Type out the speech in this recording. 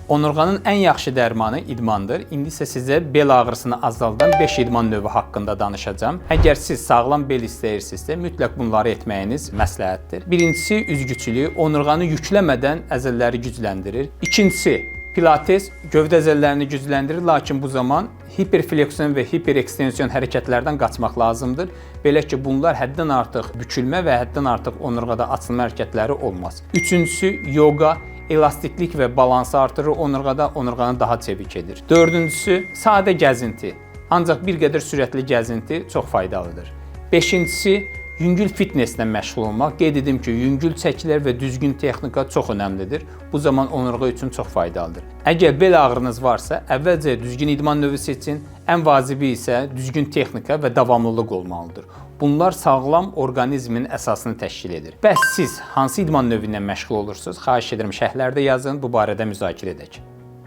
Onurğanın ən yaxşı dərmanı idmandır. İndi isə sizə bel ağrısını azaldan 5 idman növü haqqında danışacağam. Əgər siz sağlam bel istəyirsinizsə, mütləq bunları etməyiniz məsləhətdir. Birincisi üzgüçülük, onurğanı yükləmədən əzələləri gücləndirir. İkincisi Pilates gövdə əzələlərini gücləndirir, lakin bu zaman hiperfleksion və hiperekstensiyon hərəkətlərdən qaçmaq lazımdır. Belə ki, bunlar həddən artıq bükülmə və həddən artıq onurğada açılma hərəkətləri olmaz. Üçüncüsü yoga, elastiklik və balansı artırır onurğada, onurğanı daha çevik edir. Dördüncüsü sadə gəzinti, ancaq bir qədər sürətli gəzinti çox faydalıdır. Beşincisi yüngül fitnesslə məşğul olmaq. Qeyd edim ki, yüngül çəkilər və düzgün texnika çox önəmlidir. Bu zaman onurğa üçün çox faydalıdır. Əgər bel ağrınız varsa, əvvəlcə düzgün idman növü seçin. Ən vacibi isə düzgün texnika və davamlılıq olmalıdır. Bunlar sağlam orqanizmin əsasını təşkil edir. Bəs siz hansı idman növü ilə məşğul olursunuz? Xahiş edirəm şərhlərdə yazın, bu barədə müzakirə edək.